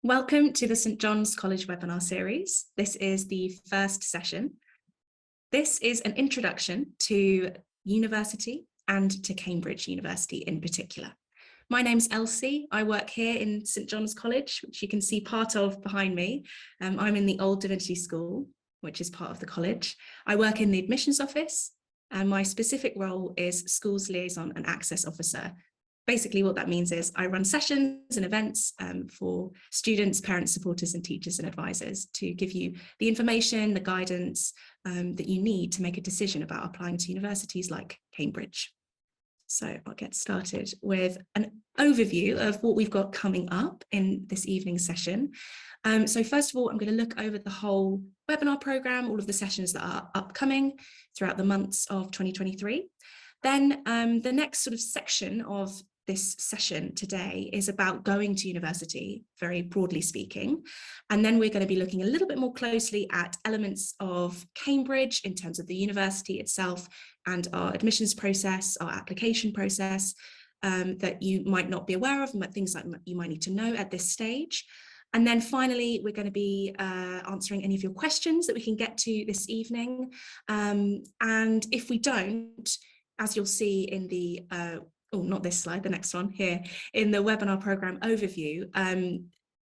Welcome to the St John's College webinar series. This is the first session. This is an introduction to university and to Cambridge University in particular. My name's Elsie. I work here in St John's College, which you can see part of behind me. I'm in the Old Divinity School, which is part of the college. I work in the admissions office, and my specific role is Schools Liaison and Access Officer. Basically, what that means is I run sessions and events for students, parents, supporters, and teachers and advisors to give you the information, the guidance that you need to make a decision about applying to universities like Cambridge. So I'll get started with an overview of what we've got coming up in this evening's session. So first of all, I'm going to look over the whole webinar program, all of the sessions that are upcoming throughout the months of 2023. Then the next sort of section of this session today is about going to university, very broadly speaking. And then we're going to be looking a little bit more closely at elements of Cambridge in terms of the university itself and our admissions process, our application process that you might not be aware of, and things like you might need to know at this stage. And then finally, we're going to be answering any of your questions that we can get to this evening. And if we don't, as you'll see in the not this slide, the next one here, in the webinar program overview,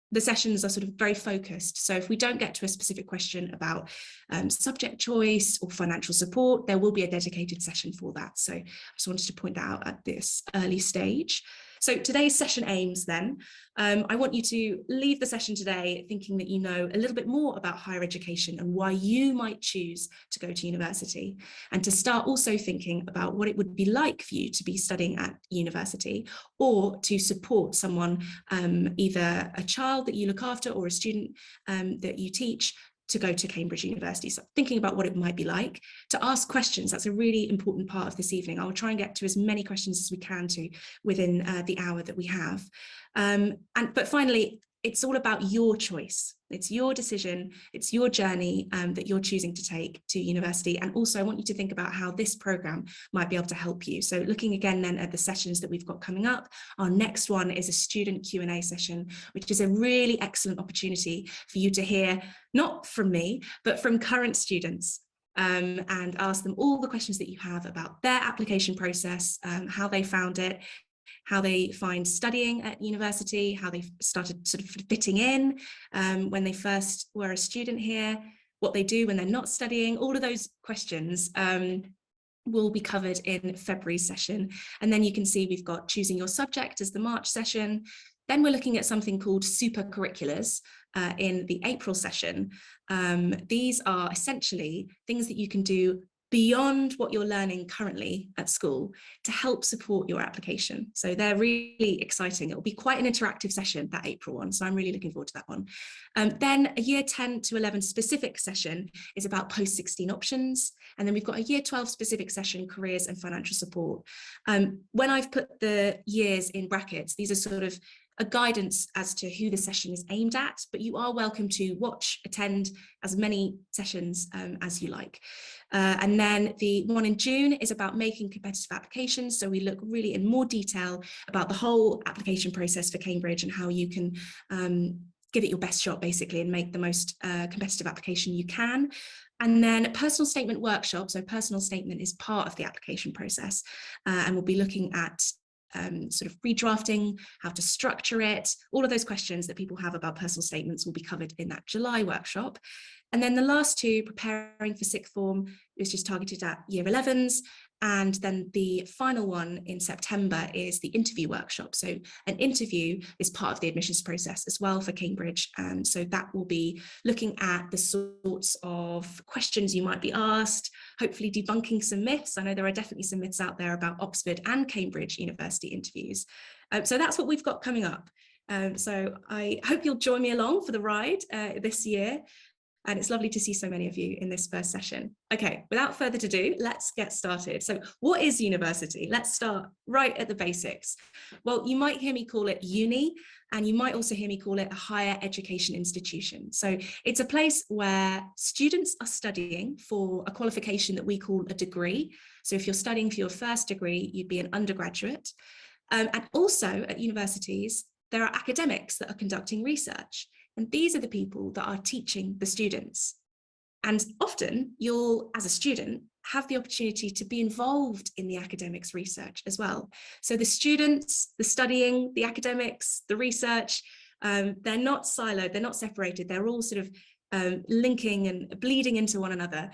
the sessions are sort of very focused. So if we don't get to a specific question about subject choice or financial support, there will be a dedicated session for that. So I just wanted to point that out at this early stage. So today's session aims then, I want you to leave the session today thinking that you know a little bit more about higher education and why you might choose to go to university, and to start also thinking about what it would be like for you to be studying at university or to support someone, either a child that you look after or a student that you teach, to go to Cambridge University. So thinking about what it might be like, to ask questions. That's a really important part of this evening. I will try and get to as many questions as we can to within the hour that we have. But finally, it's all about your choice. It's your decision, it's your journey that you're choosing to take to university. And also I want you to think about how this program might be able to help you. So looking again then at the sessions that we've got coming up, our next one is a student Q&A session, which is a really excellent opportunity for you to hear, not from me, but from current students. And ask them all the questions that you have about their application process, how they found it, how they find studying at university, how they started sort of fitting in when they first were a student here, what they do when they're not studying. All of those questions will be covered in February's session. And then you can see we've got choosing your subject as the March session. Then we're looking at something called super curriculars in the April session. These are essentially things that you can do beyond what you're learning currently at school to help support your application. So they're really exciting. It will be quite an interactive session, that April one. So I'm really looking forward to that one. Then a year 10 to 11 specific session is about post-16 options. And then we've got a year 12 specific session, careers and financial support. When I've put the years in brackets, these are sort of a guidance as to who the session is aimed at, but you are welcome to watch, attend as many sessions as you like. And then the one in June is about making competitive applications. So we look really in more detail about the whole application process for Cambridge and how you can give it your best shot basically and make the most competitive application you can. And then personal statement workshop. So personal statement is part of the application process, and we'll be looking at sort of redrafting, how to structure it. All of those questions that people have about personal statements will be covered in that July workshop. And then the last two, preparing for sixth form, is just targeted at year 11s. And then the final one in September is the interview workshop. So an interview is part of the admissions process as well for Cambridge. And so that will be looking at the sorts of questions you might be asked, hopefully debunking some myths. I know there are definitely some myths out there about Oxford and Cambridge University interviews. So that's what we've got coming up. So I hope you'll join me along for the ride this year. And it's lovely to see so many of you in this first session. Okay, without further ado, let's get started. So what is university? Let's start right at the basics. Well, you might hear me call it uni, and you might also hear me call it a higher education institution. So it's a place where students are studying for a qualification that we call a degree. So if you're studying for your first degree, you'd be an undergraduate. And also at universities, there are academics that are conducting research. And these are the people that are teaching the students. And often you'll, as a student, have the opportunity to be involved in the academics research as well. So the students, the studying, the academics, the research, they're not siloed, they're not separated, they're all sort of linking and bleeding into one another.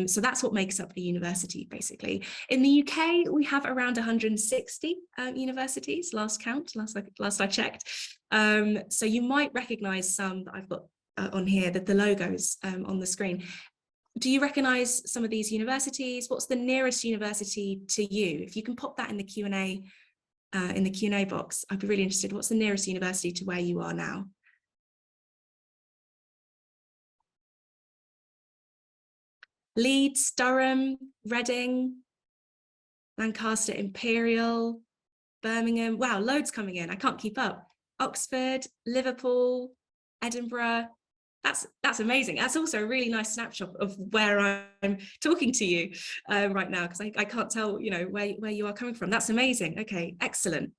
So that's what makes up a university, basically. In the UK, we have around 160 universities, last count, last I checked. So you might recognise some that I've got on here, the logos on the screen. Do you recognise some of these universities? What's the nearest university to you? If you can pop that in the Q&A box, I'd be really interested. What's the nearest university to where you are now? Leeds, Durham, Reading, Lancaster Imperial, Birmingham. Wow, loads coming in. I can't keep up. Oxford, Liverpool, Edinburgh. That's amazing. That's also a really nice snapshot of where I'm talking to you right now, because I can't tell, you know, where you are coming from. That's amazing. Okay, excellent.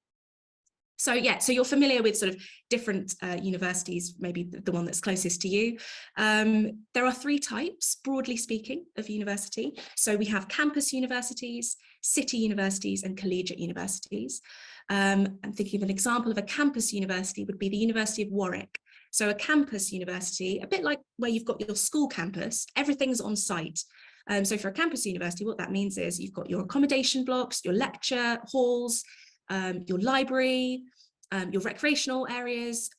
So yeah, so you're familiar with sort of different universities, maybe the one that's closest to you. There are three types, broadly speaking, of university. So we have campus universities, city universities, and collegiate universities. I'm thinking of an example of a campus university would be the University of Warwick. So a campus university, a bit like where you've got your school campus, everything's on site. So for a campus university, what that means is you've got your accommodation blocks, your lecture halls, your library, your recreational areas,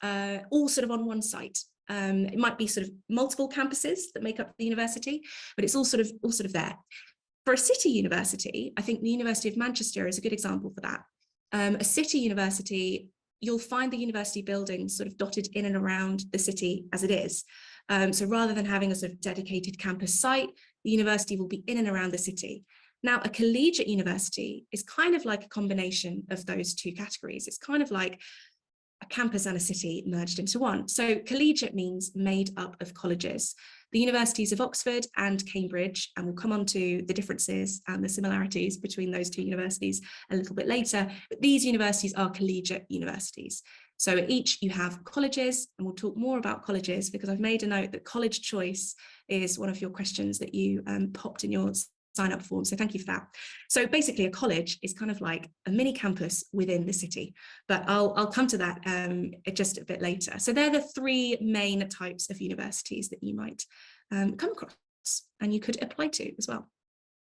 all sort of on one site. It might be sort of multiple campuses that make up the university, but it's all sort of there. For a city university, I think the University of Manchester is a good example for that. A city university, you'll find the university buildings sort of dotted in and around the city as it is. So rather than having a sort of dedicated campus site, the university will be in and around the city. Now, a collegiate university is kind of like a combination of those two categories. It's kind of like a campus and a city merged into one. So collegiate means made up of colleges. The universities of Oxford and Cambridge, and we'll come on to the differences and the similarities between those two universities a little bit later, but these universities are collegiate universities. So at each you have colleges, and we'll talk more about colleges because I've made a note that college choice is one of your questions that you popped in your sign up form. So thank you for that. So basically a college is kind of like a mini campus within the city, but I'll come to that just a bit later. So they're the three main types of universities that you might come across and you could apply to as well.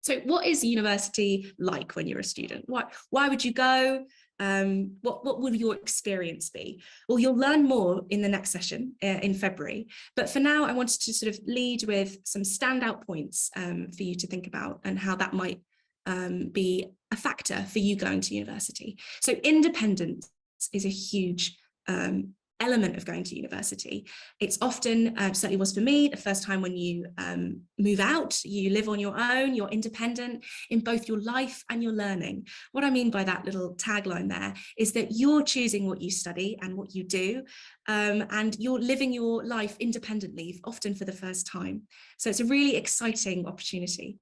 So what is university like when you're a student? Why would you go? What will your experience be? Well, you'll learn more in the next session in February. But for now, I wanted to sort of lead with some standout points for you to think about and how that might be a factor for you going to university. So independence is a huge element of going to university. It's often, certainly was for me, the first time when you move out, you live on your own, you're independent in both your life and your learning. What I mean by that little tagline there is that you're choosing what you study and what you do, and you're living your life independently, often for the first time. So it's a really exciting opportunity.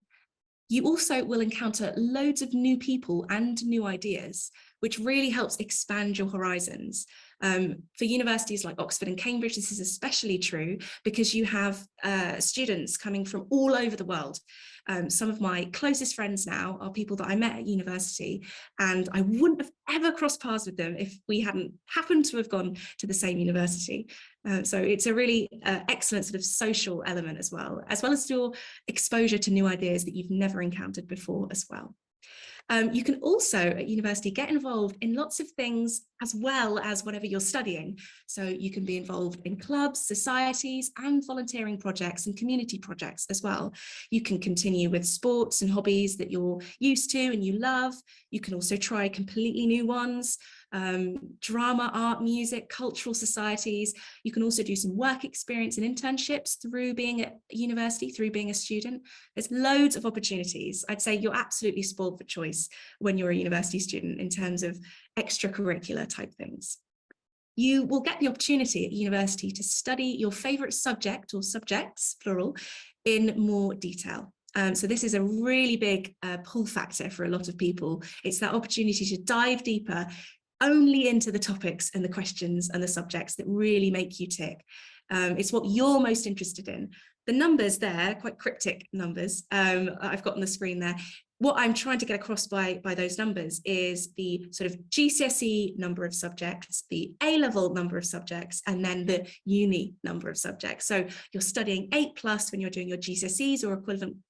You also will encounter loads of new people and new ideas, which really helps expand your horizons. For universities like Oxford and Cambridge, this is especially true because you have students coming from all over the world. Some of my closest friends now are people that I met at university, and I wouldn't have ever crossed paths with them if we hadn't happened to have gone to the same university. So it's a really excellent sort of social element as well as your exposure to new ideas that you've never encountered before as well. You can also at university get involved in lots of things as well as whatever you're studying. So you can be involved in clubs, societies, and volunteering projects and community projects as well. You can continue with sports and hobbies that you're used to and you love. You can also try completely new ones. Drama, art, music, cultural societies. You can also do some work experience and internships through being at university, through being a student. There's loads of opportunities. I'd say you're absolutely spoiled for choice when you're a university student in terms of extracurricular type things. You will get the opportunity at university to study your favourite subject or subjects, plural, in more detail. So this is a really big pull factor for a lot of people. It's that opportunity to dive deeper, only into the topics and the questions and the subjects that really make you tick. It's what you're most interested in. The numbers there, quite cryptic numbers, I've got on the screen there. What I'm trying to get across by those numbers is the sort of GCSE number of subjects, the A-level number of subjects, and then the uni number of subjects. So you're studying 8+ when you're doing your GCSEs or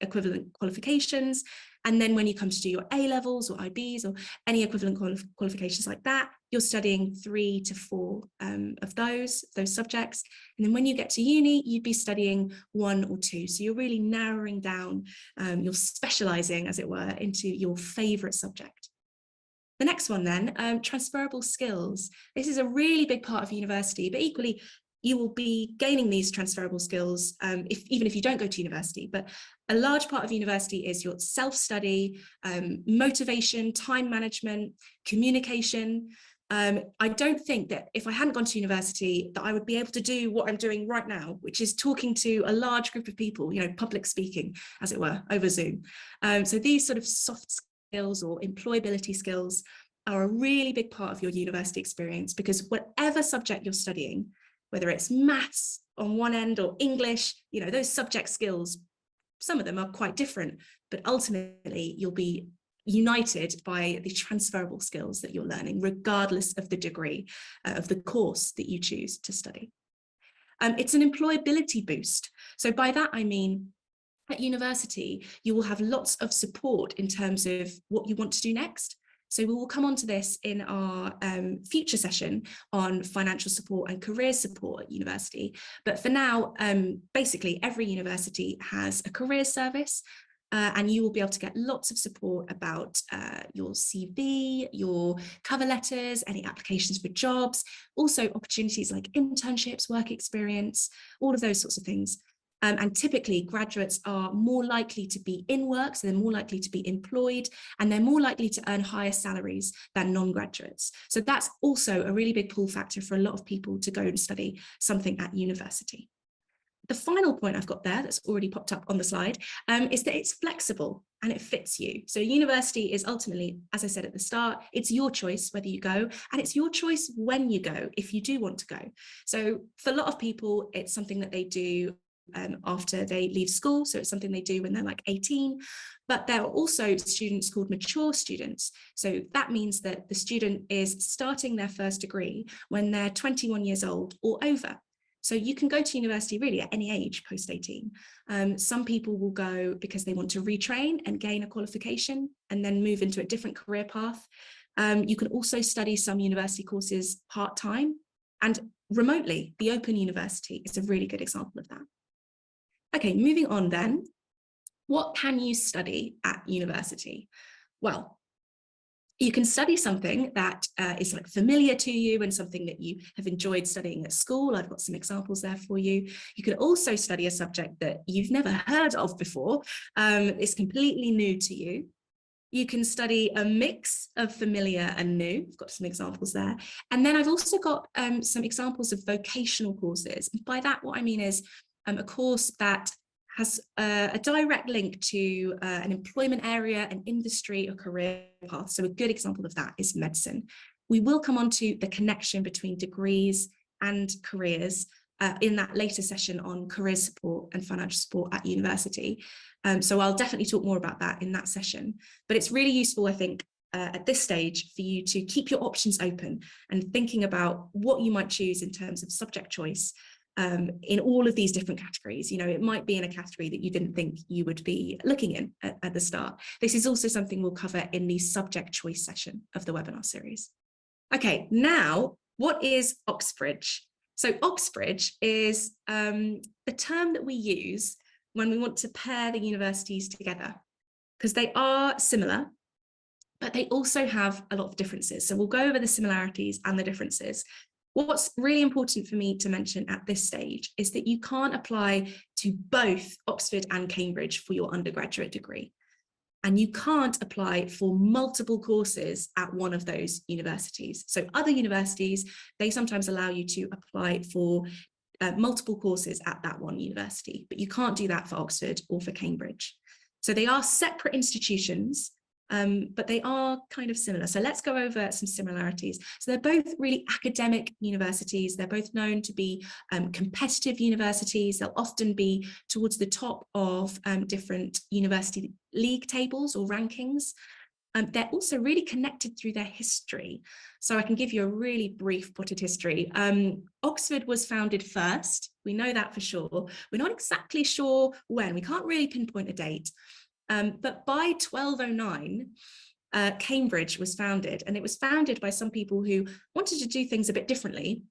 equivalent qualifications. And then when you come to do your A-levels or IBs or any equivalent qualifications like that, you're studying 3 to 4 of those subjects. And then when you get to uni, you'd be studying 1 or 2. So you're really narrowing down, you're specializing, as it were, into your favorite subject. The next one then, transferable skills. This is a really big part of university, but equally, you will be gaining these transferable skills even if you don't go to university. But a large part of university is your self-study, motivation, time management, communication. I don't think that if I hadn't gone to university that I would be able to do what I'm doing right now, which is talking to a large group of people, public speaking, as it were, over Zoom. So these sort of soft skills or employability skills are a really big part of your university experience, because whatever subject you're studying, whether it's maths on one end or English, those subject skills, some of them are quite different, but ultimately you'll be united by the transferable skills that you're learning, regardless of the degree of the course that you choose to study. It's an employability boost. So by that, I mean, at university, you will have lots of support in terms of what you want to do next. So we will come on to this in our future session on financial support and career support at university. But for now, basically every university has a career service, and you will be able to get lots of support about your CV, your cover letters, any applications for jobs, also opportunities like internships, work experience, all of those sorts of things. And typically graduates are more likely to be in work, so they're more likely to be employed, and they're more likely to earn higher salaries than non-graduates. So that's also a really big pull factor for a lot of people to go and study something at university. The final point I've got there that's already popped up on the slide is that it's flexible and it fits you. So university is ultimately, as I said at the start, it's your choice whether you go, and it's your choice when you go, if you do want to go. So for a lot of people, it's something that they do after they leave school. So it's something they do when they're like 18, but there are also students called mature students. So that means that the student is starting their first degree when they're 21 years old or over. So you can go to university really at any age post 18. Some people will go because they want to retrain and gain a qualification and then move into a different career path. You can also study some university courses part-time and remotely. The Open University is a really good example of that. Okay, moving on then. What can you study at university? Well, you can study something that is like familiar to you and something that you have enjoyed studying at school. I've got some examples there for you. You can also study a subject that you've never heard of before. It's completely new to you. You can study a mix of familiar and new. I've got some examples there. And then I've also got some examples of vocational courses. And by that, what I mean is a course that has a direct link to an employment area, an industry, or career path. So a good example of that is medicine. We will come on to the connection between degrees and careers in that later session on career support and financial support at university. So I'll definitely talk more about that in that session. But it's really useful, I think, at this stage for you to keep your options open and thinking about what you might choose in terms of subject choice in all of these different categories. It might be in a category that you didn't think you would be looking in at the start. This is also something we'll cover in the subject choice session of the webinar series. Okay, now, what is Oxbridge? So Oxbridge is the term that we use when we want to pair the universities together, because they are similar, but they also have a lot of differences. So we'll go over the similarities and the differences. What's really important for me to mention at this stage is that you can't apply to both Oxford and Cambridge for your undergraduate degree. And you can't apply for multiple courses at one of those universities. So other universities, they sometimes allow you to apply for multiple courses at that one university, but you can't do that for Oxford or for Cambridge. So they are separate institutions, but they are kind of similar. So let's go over some similarities. So they're both really academic universities. They're both known to be competitive universities. They'll often be towards the top of different university league tables or rankings. They're also really connected through their history. So I can give you a really brief potted history. Oxford was founded first. We know that for sure. We're not exactly sure when. We can't really pinpoint a date. But by 1209, Cambridge was founded, and it was founded by some people who wanted to do things a bit differently.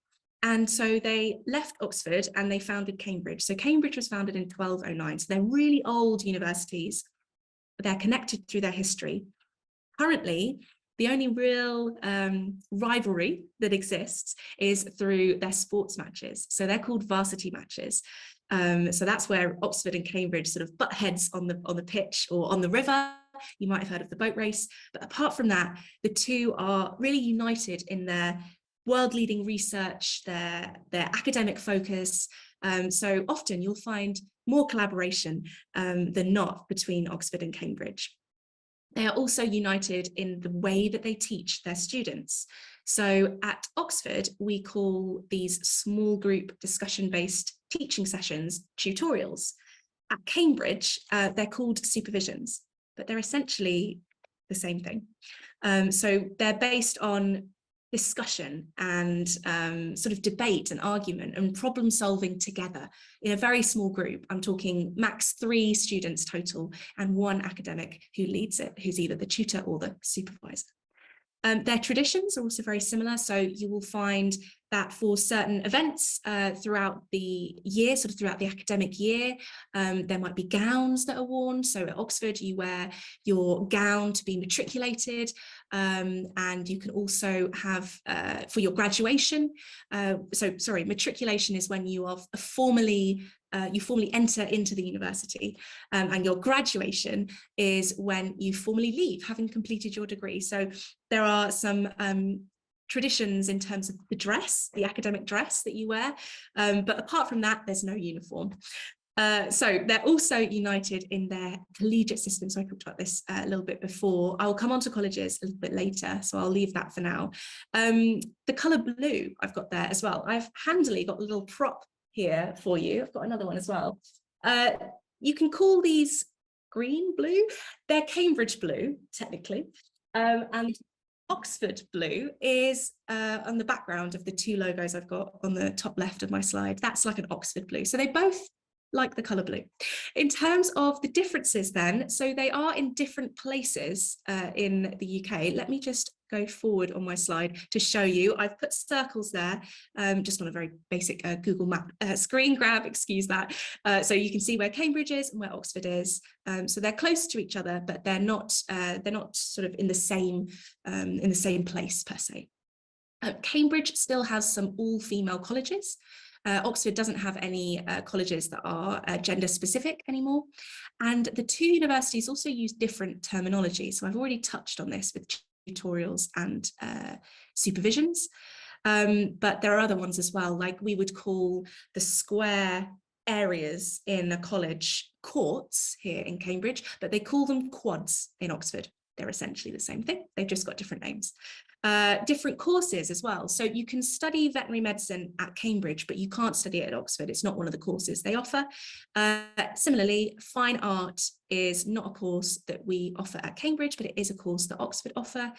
And so they left Oxford and they founded Cambridge. So Cambridge was founded in 1209. So they're really old universities. They're connected through their history. Currently, the only real rivalry that exists is through their sports matches. So they're called varsity matches. So that's where Oxford and Cambridge sort of butt heads on the pitch or on the river. You might have heard of the boat race. But apart from that, the two are really united in their world-leading research, their academic focus. So often you'll find more collaboration than not between Oxford and Cambridge. They are also united in the way that they teach their students. So at Oxford, we call these small group discussion-based teaching sessions tutorials. At Cambridge, they're called supervisions, but they're essentially the same thing. So they're based on discussion and sort of debate and argument and problem solving together in a very small group. I'm talking max 3 students total and 1 academic who leads it, who's either the tutor or the supervisor. Their traditions are also very similar. So you will find that for certain events throughout the year, sort of throughout the academic year, there might be gowns that are worn. So at Oxford, you wear your gown to be matriculated. And you can also have for your graduation. Matriculation is when you are formally enter into the university, and your graduation is when you formally leave, having completed your degree. So there are some traditions in terms of the dress, the academic dress that you wear, but apart from that, there's no uniform. So they're also united in their collegiate system. So I talked about this a little bit before. I'll come on to colleges a little bit later, so I'll leave that for now. The colour blue I've got there as well. I've handily got a little prop here for you. I've got another one as well. You can call these green blue. They're Cambridge blue, technically. And Oxford blue is on the background of the 2 logos I've got on the top left of my slide. That's like an Oxford blue. So they both like the colour blue. In terms of the differences then, so they are in different places in the UK. Let me just go forward on my slide to show you. I've put circles there, just on a very basic Google map screen grab, excuse that. So you can see where Cambridge is and where Oxford is. So they're close to each other, but they're not sort of in the same place per se. Cambridge still has some all-female colleges. Oxford doesn't have any colleges that are gender specific anymore. And the 2 universities also use different terminology. So I've already touched on this with tutorials and supervisions, but there are other ones as well, like we would call the square areas in a college courts here in Cambridge, but they call them quads in Oxford. They're essentially the same thing, they've just got different names. Different courses as well. So you can study veterinary medicine at Cambridge, but you can't study it at Oxford. It's not one of the courses they offer. Similarly, fine art is not a course that we offer at Cambridge, but it is a course that Oxford offer.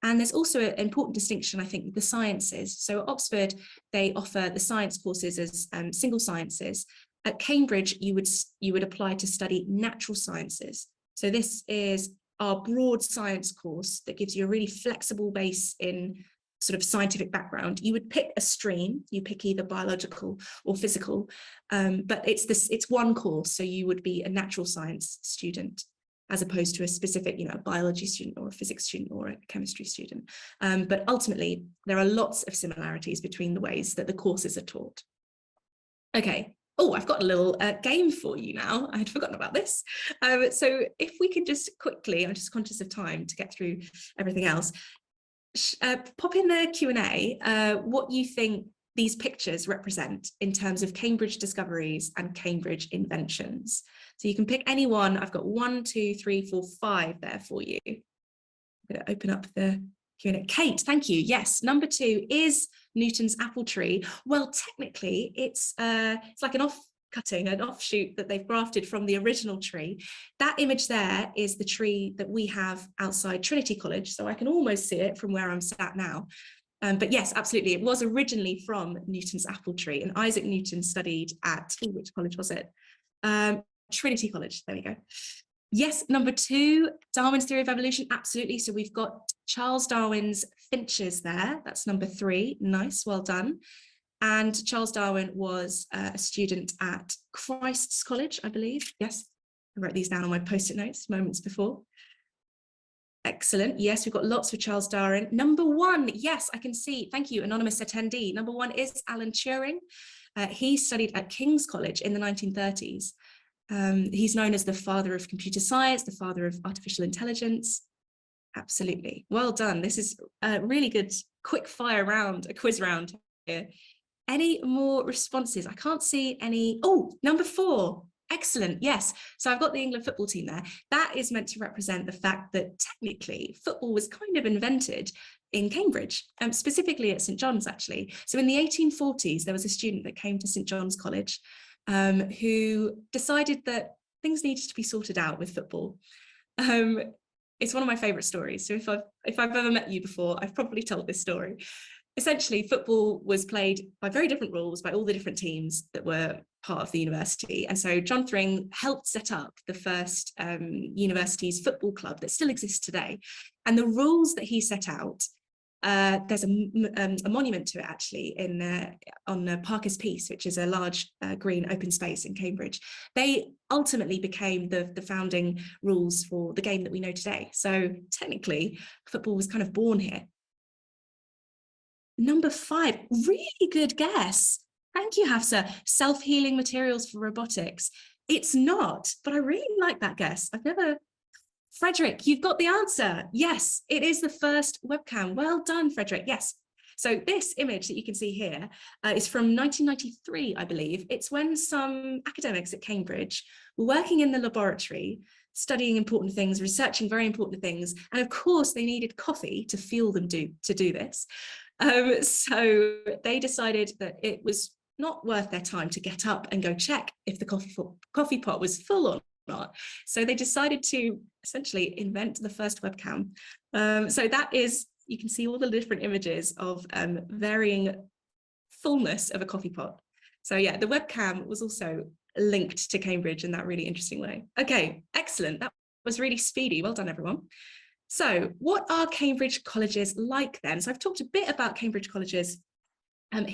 And there's also an important distinction, I think, with the sciences. So at Oxford, they offer the science courses as single sciences. At Cambridge, you would apply to study natural sciences. So this is our broad science course that gives you a really flexible base in sort of scientific background. You would pick a stream, you pick either biological or physical, but it's one course. So you would be a natural science student as opposed to a specific, a biology student or a physics student or a chemistry student. But ultimately, there are lots of similarities between the ways that the courses are taught. Okay. Oh, I've got a little game for you now. I had forgotten about this. So if we could just quickly, I'm just conscious of time to get through everything else, pop in the Q&A what you think these pictures represent in terms of Cambridge discoveries and Cambridge inventions. So you can pick any one. I've got 1, 2, 3, 4, 5 there for you. going to open up the Q&A. Kate, thank you. Yes, number 2 is Newton's apple tree. Well, technically, it's like an offshoot that they've grafted from the original tree. That image there is the tree that we have outside Trinity College, so I can almost see it from where I'm sat now. But yes, absolutely, it was originally from Newton's apple tree, and Isaac Newton studied at, which college was it? Trinity College, there we go. Yes, number 2, Darwin's theory of evolution, absolutely. So we've got Charles Darwin's finches there. That's number 3. Nice, well done. And Charles Darwin was a student at Christ's College, I believe. Yes, I wrote these down on my post-it notes moments before. Excellent. Yes, we've got lots for Charles Darwin. Number 1, yes, I can see. Thank you, anonymous attendee. Number 1 is Alan Turing. He studied at King's College in the 1930s. He's known as the father of computer science, the father of artificial intelligence. Absolutely. Well done. This is a really good quick fire round, a quiz round here. Any more responses? I can't see any. Oh, number 4. Excellent. Yes. So I've got the England football team there. That is meant to represent the fact that technically football was kind of invented in Cambridge, specifically at St. John's, actually. So in the 1840s, there was a student that came to St. John's College who decided that things needed to be sorted out with football. It's one of my favourite stories. So if I've ever met you before, I've probably told this story. Essentially, football was played by very different rules by all the different teams that were part of the university. And so John Thring helped set up the first university's football club that still exists today. And the rules that he set out, there's a monument to it actually on Parker's Piece, which is a large green open space in Cambridge. They ultimately became the founding rules for the game that we know today. So technically, football was kind of born here. Number 5, really good guess. Thank you, Hafsa. Self-healing materials for robotics. It's not, but I really like that guess. Frederick, you've got the answer. Yes, it is the first webcam. Well done, Frederick. Yes. So this image that you can see here is from 1993, I believe. It's when some academics at Cambridge were working in the laboratory, studying important things, researching very important things. And of course, they needed coffee to fuel them to do this. So they decided that it was not worth their time to get up and go check if the coffee pot was full or not. So they decided to essentially invent the first webcam. So that is, you can see all the different images of varying fullness of a coffee pot. So yeah, the webcam was also linked to Cambridge in that really interesting way. Okay, excellent. That was really speedy. Well done, everyone. So what are Cambridge colleges like then? So I've talked a bit about Cambridge colleges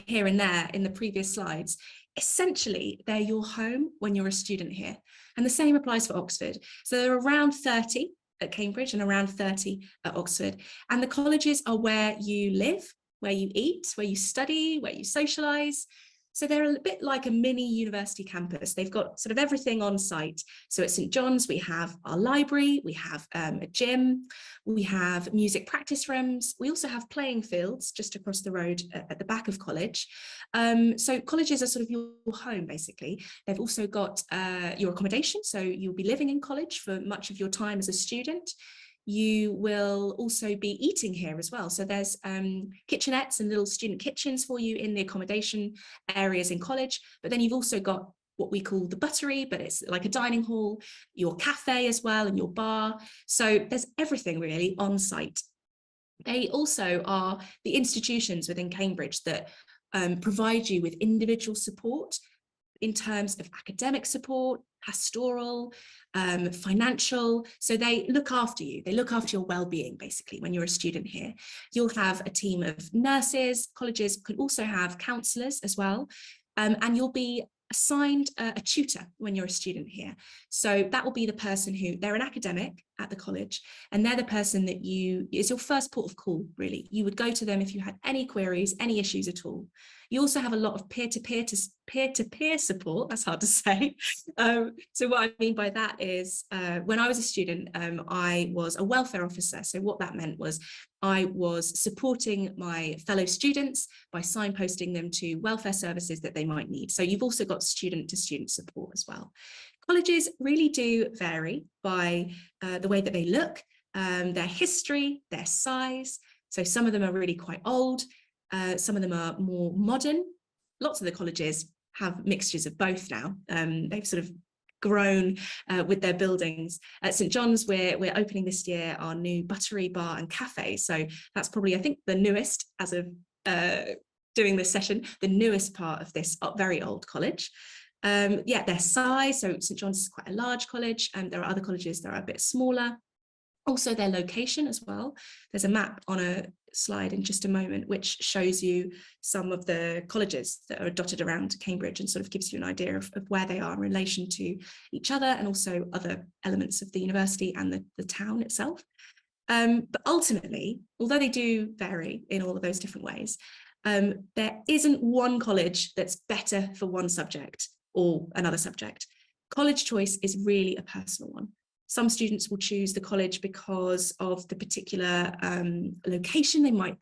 here and there in the previous slides. Essentially, they're your home when you're a student here. And the same applies for Oxford. So there are around 30 at Cambridge and around 30 at Oxford. And the colleges are where you live, where you eat, where you study, where you socialise. So they're a bit like a mini university campus. They've got sort of everything on site. So at St. John's, we have our library, we have a gym, we have music practice rooms. We also have playing fields just across the road at the back of college. So colleges are sort of your home, basically. They've also got your accommodation. So you'll be living in college for much of your time as a student. You will also be eating here as well. So there's kitchenettes and little student kitchens for you in the accommodation areas in college. But then you've also got what we call the buttery, but it's like a dining hall, your cafe as well, and your bar. So there's everything really on site. They also are the institutions within Cambridge that provide you with individual support in terms of academic support, pastoral, financial. So they look after you. They look after your well-being, basically, when you're a student here. You'll have a team of nurses. Colleges could also have counsellors as well. And you'll be assigned a tutor when you're a student here. So that will be the person who, they're an academic at the college, and they're the person that is your first port of call, really. You would go to them if you had any queries, any issues at all. You also have a lot of peer-to-peer support. That's hard to say. So what I mean by that is when I was a student, I was a welfare officer. So what that meant was I was supporting my fellow students by signposting them to welfare services that they might need. So you've also got student-to-student support as well. Colleges really do vary by the way that they look, their history, their size. So some of them are really quite old, some of them are more modern. Lots of the colleges have mixtures of both now. They've sort of grown with their buildings. At St John's, we're opening this year our new buttery bar and cafe. So that's probably, I think, the newest, as of doing this session, the newest part of this very old college. Yeah, their size. So St John's is quite a large college, and there are other colleges that are a bit smaller. Also their location as well. There's a map on a slide in just a moment, which shows you some of the colleges that are dotted around Cambridge and sort of gives you an idea of where they are in relation to each other, and also other elements of the university and the town itself. But ultimately, although they do vary in all of those different ways, there isn't one college that's better for one subject or another subject. College choice is really a personal one. Some students will choose the college because of the particular location. They might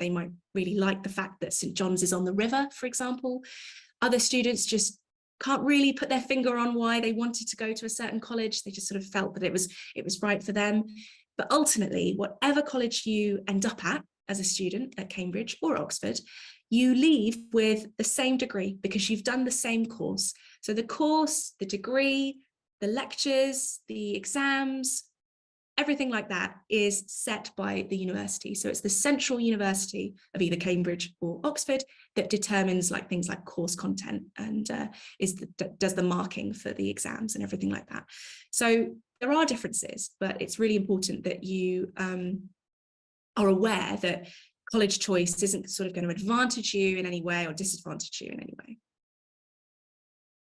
really like the fact that St John's is on the river, for example. Other students just can't really put their finger on why they wanted to go to a certain college. They just sort of felt that it was right for them. But ultimately, whatever college you end up at as a student at Cambridge or Oxford, you leave with the same degree because you've done the same course. So the course, the degree, the lectures, the exams, everything like that is set by the university. So it's the central university of either Cambridge or Oxford that determines things like course content and does the marking for the exams and everything like that. So there are differences, but it's really important that you are aware that college choice isn't sort of going to advantage you in any way or disadvantage you in any way.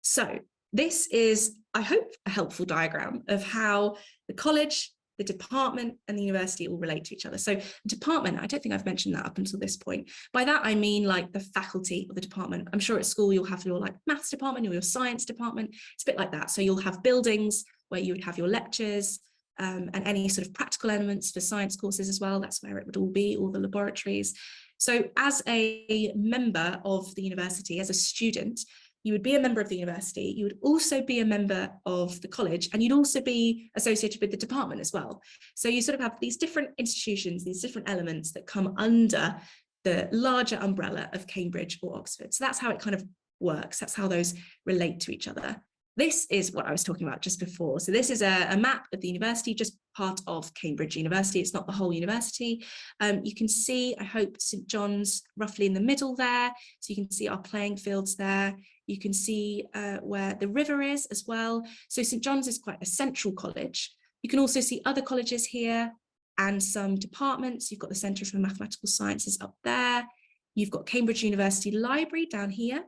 So this is, I hope, a helpful diagram of how the college, the department, and the university all relate to each other. So department, I don't think I've mentioned that up until this point. By that, I mean the faculty of the department. I'm sure at school you'll have your maths department or your science department. It's a bit like that. So you'll have buildings where you would have your lectures and any sort of practical elements for science courses as well. That's where it would all be, all the laboratories. So as a member of the university, as a student, you would be a member of the university, you would also be a member of the college, and you'd also be associated with the department as well. So you sort of have these different institutions, these different elements that come under the larger umbrella of Cambridge or Oxford. So that's how it kind of works. That's how those relate to each other. This is what I was talking about just before. So this is a map of the university, just part of Cambridge University. It's not the whole university. You can see, I hope, St John's roughly in the middle there. So you can see our playing fields there. You can see where the river is as well. So St John's is quite a central college. You can also see other colleges here and some departments. You've got the Centre for Mathematical Sciences up there. You've got Cambridge University Library down here.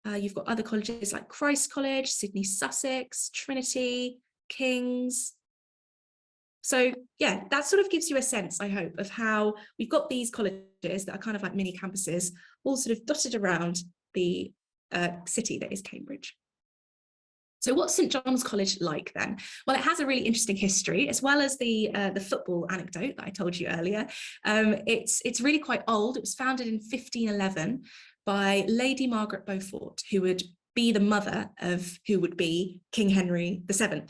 You've got other colleges like Christ College, Sydney Sussex, Trinity, King's. So yeah, that sort of gives you a sense, I hope, of how we've got these colleges that are kind of like mini campuses, all sort of dotted around the city that is Cambridge. So what's St John's College like then? Well, it has a really interesting history, as well as the football anecdote that I told you earlier. It's really quite old. It was founded in 1511 by Lady Margaret Beaufort, who would be the mother of who would be King Henry VII.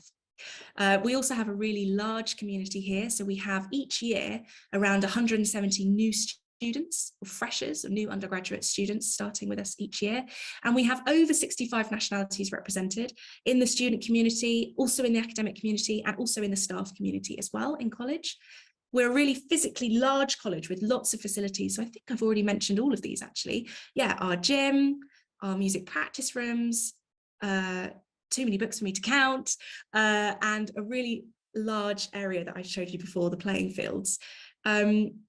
We also have a really large community here. So we have each year around 170 new students or freshers or new undergraduate students starting with us each year. And we have over 65 nationalities represented in the student community, also in the academic community, and also in the staff community as well in college. We're a really physically large college with lots of facilities. So I think I've already mentioned all of these actually. Yeah, our gym, our music practice rooms, too many books for me to count, and a really large area that I showed you before, the playing fields.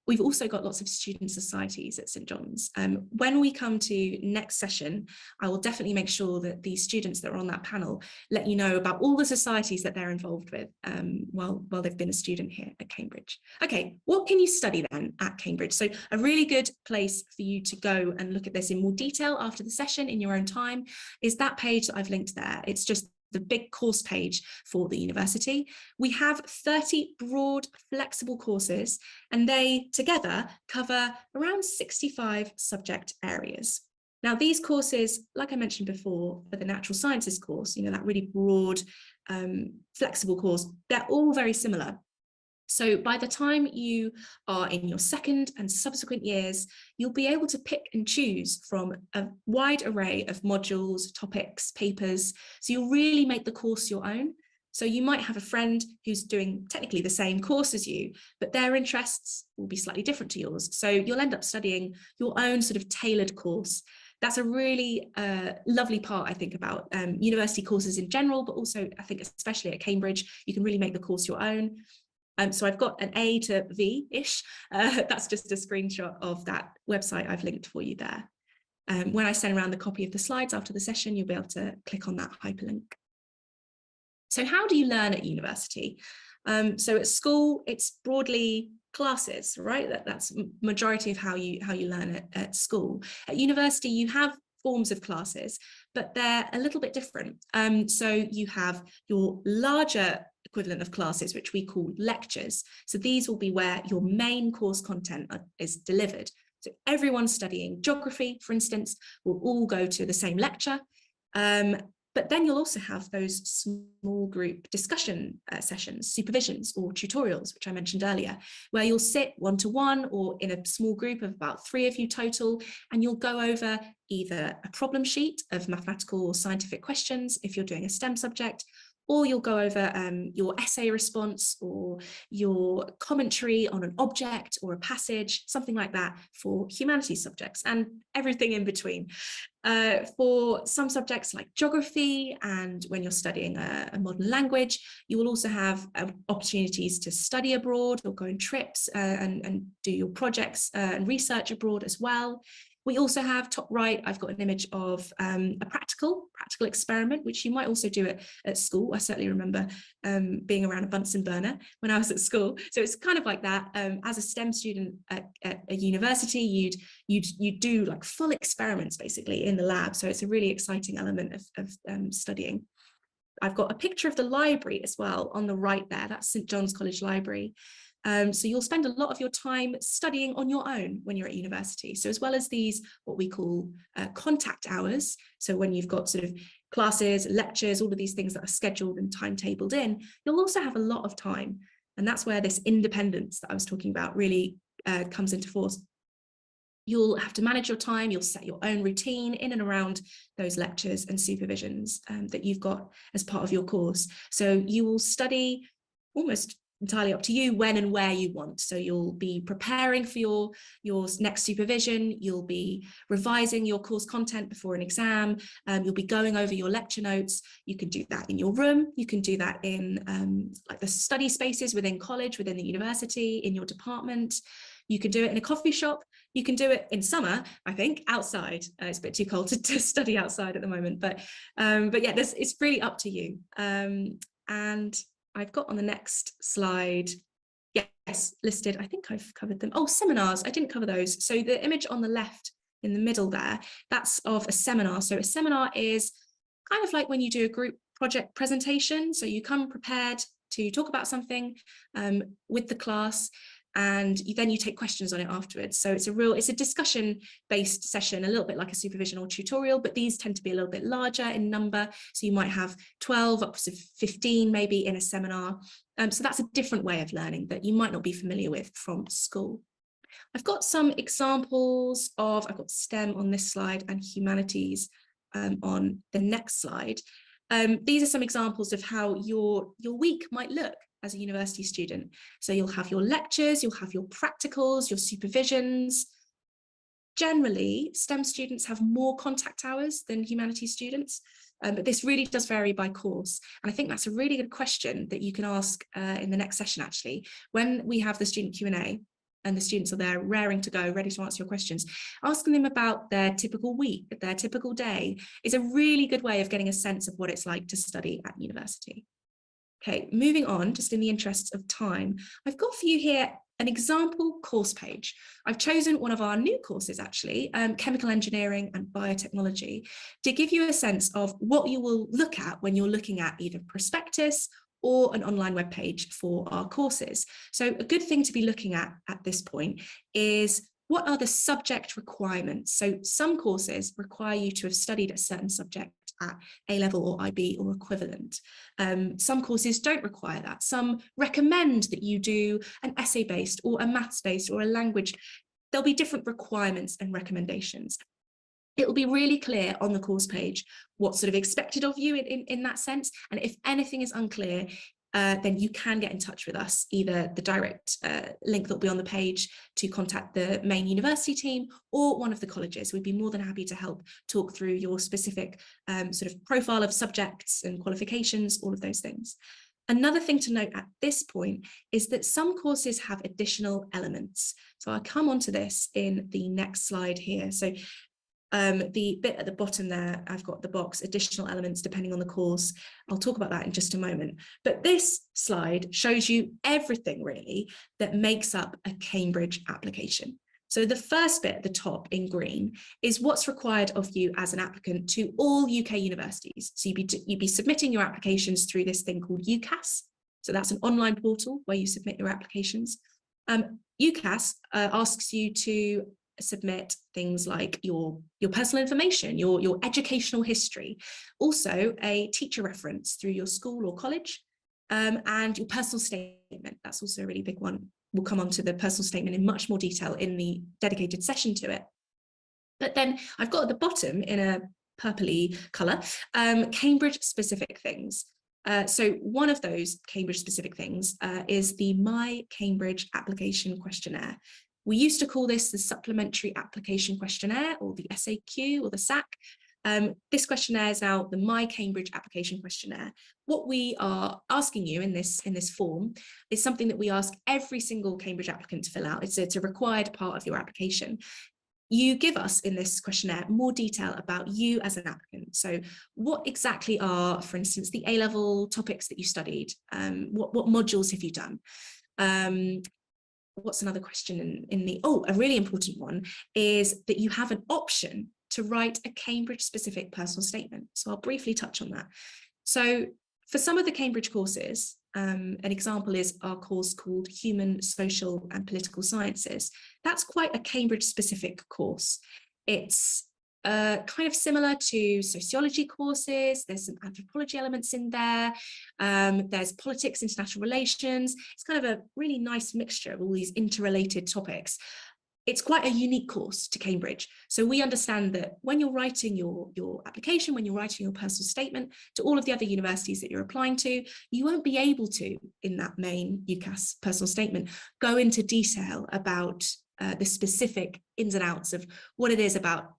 We've also got lots of student societies at St John's. When we come to next session, I will definitely make sure that the students that are on that panel let you know about all the societies that they're involved with while they've been a student here at Cambridge. Okay, what can you study then at Cambridge? So a really good place for you to go and look at this in more detail after the session in your own time is that page that I've linked there. It's just the big course page for the university. We have 30 broad, flexible courses, and they together cover around 65 subject areas. Now, these courses, like I mentioned before, for the natural sciences course, that really broad, flexible course, they're all very similar. So by the time you are in your second and subsequent years, you'll be able to pick and choose from a wide array of modules, topics, papers. So you'll really make the course your own. So you might have a friend who's doing technically the same course as you, but their interests will be slightly different to yours. So you'll end up studying your own sort of tailored course. That's a really lovely part, I think, about university courses in general, but also I think especially at Cambridge, you can really make the course your own. So I've got an A to V-ish. That's just a screenshot of that website I've linked for you there. When I send around the copy of the slides after the session, you'll be able to click on that hyperlink. So how do you learn at university? So at school, it's broadly classes, right? That's majority of how you learn at school. At university, you have forms of classes, but they're a little bit different. So you have your larger equivalent of classes, which we call lectures. So these will be where your main course content is delivered. So everyone studying geography, for instance, will all go to the same lecture. But then you'll also have those small group discussion sessions, supervisions or tutorials, which I mentioned earlier, where you'll sit one-to-one or in a small group of about 3 of you total, and you'll go over either a problem sheet of mathematical or scientific questions if you're doing a STEM subject, or you'll go over your essay response or your commentary on an object or a passage, something like that for humanities subjects and everything in between. For some subjects like geography and when you're studying a modern language, you will also have opportunities to study abroad or go on trips and do your projects and research abroad as well. We also have, top right, I've got an image of a practical experiment, which you might also do at school. I certainly remember being around a Bunsen burner when I was at school. So it's kind of like that. As a STEM student at a university, you'd do like full experiments basically in the lab. So it's a really exciting element of studying. I've got a picture of the library as well on the right there. That's St John's College Library. So you'll spend a lot of your time studying on your own when you're at university. So as well as these, what we call contact hours, so when you've got sort of classes, lectures, all of these things that are scheduled and timetabled in, you'll also have a lot of time. And that's where this independence that I was talking about really comes into force. You'll have to manage your time, you'll set your own routine in and around those lectures and supervisions that you've got as part of your course. So you will study almost entirely up to you when and where you want. So you'll be preparing for your next supervision, you'll be revising your course content before an exam, you'll be going over your lecture notes. You can do that in your room, you can do that in like the study spaces within college, within the university, in your department. You can do it in a coffee shop. You can do it in summer, I think, outside. It's a bit too cold to study outside at the moment, but yeah, it's really up to you. And I've got on the next slide, yes, listed, I think I've covered them. Oh, seminars, I didn't cover those. So the image on the left in the middle there, that's of a seminar. So a seminar is kind of like when you do a group project presentation. So you come prepared to talk about something with the class, and then you take questions on it afterwards. So it's a discussion-based session, a little bit like a supervision or tutorial, but these tend to be a little bit larger in number. So you might have 12 up to 15 maybe in a seminar. So that's a different way of learning that you might not be familiar with from school. I've got some examples of, I've got STEM on this slide and humanities on the next slide. These are some examples of how your week might look as a university student. So you'll have your lectures, you'll have your practicals, your supervisions. Generally, STEM students have more contact hours than humanities students, but this really does vary by course. And I think that's a really good question that you can ask in the next session, actually. When we have the student Q&A and the students are there raring to go, ready to answer your questions, asking them about their typical week, their typical day is a really good way of getting a sense of what it's like to study at university. Okay, moving on, just in the interests of time, I've got for you here an example course page. I've chosen one of our new courses, actually, chemical engineering and biotechnology, to give you a sense of what you will look at when you're looking at either prospectus or an online webpage for our courses. So a good thing to be looking at this point is, what are the subject requirements? So some courses require you to have studied a certain subject at A-level or IB or equivalent. Some courses don't require that. Some recommend that you do an essay-based or a maths-based or a language. There'll be different requirements and recommendations. It will be really clear on the course page what's sort of expected of you in that sense. And if anything is unclear, then you can get in touch with us, either the direct link that will be on the page to contact the main university team or one of the colleges. We'd be more than happy to help talk through your specific sort of profile of subjects and qualifications, all of those things. Another thing to note at this point is that some courses have additional elements. So I'll come on to this in the next slide here. So the bit at the bottom there, I've got the box, additional elements depending on the course. I'll talk about that in just a moment. But this slide shows you everything really that makes up a Cambridge application. So the first bit at the top in green is what's required of you as an applicant to all UK universities. So you'd be submitting your applications through this thing called Ucas. So that's an online portal where you submit your applications. Ucas asks you to submit things like your personal information, your educational history, also a teacher reference through your school or college, and your personal statement. That's also a really big one. We'll come on to the personal statement in much more detail in the dedicated session to it. But then I've got at the bottom in a purpley colour, Cambridge specific things. So one of those Cambridge specific things is the My Cambridge Application Questionnaire. We used to call this the Supplementary Application Questionnaire, or the SAQ, or the SAC. This questionnaire is now the My Cambridge Application Questionnaire. What we are asking you in this form is something that we ask every single Cambridge applicant to fill out. It's a required part of your application. You give us in this questionnaire more detail about you as an applicant. So what exactly are, for instance, the A-level topics that you studied? What modules have you done? What's another question a really important one is that you have an option to write a Cambridge specific personal statement. So I'll briefly touch on that. So for some of the Cambridge courses, an example is our course called Human, Social and Political Sciences. That's quite a Cambridge specific course. It's kind of similar to sociology courses. There's some anthropology elements in there. There's politics, international relations. It's kind of a really nice mixture of all these interrelated topics. It's quite a unique course to Cambridge. So we understand that when you're writing your application, when you're writing your personal statement to all of the other universities that you're applying to, you won't be able to, in that main Ucas personal statement, go into detail about the specific ins and outs of what it is about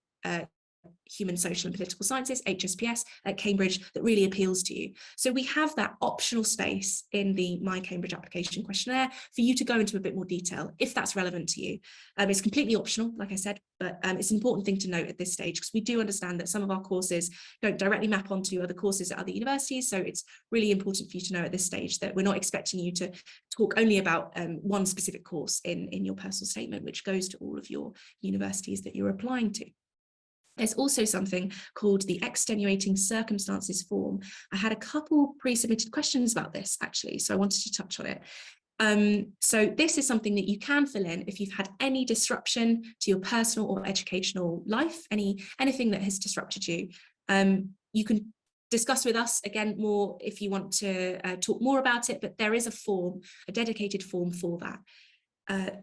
Human, Social and Political Sciences, HSPS, at Cambridge that really appeals to you. So we have that optional space in the My Cambridge Application Questionnaire for you to go into a bit more detail if that's relevant to you. It's completely optional, like I said, but it's an important thing to note at this stage because we do understand that some of our courses don't directly map onto other courses at other universities. So it's really important for you to know at this stage that we're not expecting you to talk only about one specific course in your personal statement, which goes to all of your universities that you're applying to. There's also something called the extenuating circumstances form. I had a couple pre-submitted questions about this actually, so I wanted to touch on it. So this is something that you can fill in if you've had any disruption to your personal or educational life, anything that has disrupted you. You can discuss with us again more if you want to talk more about it, but there is a form, a dedicated form for that.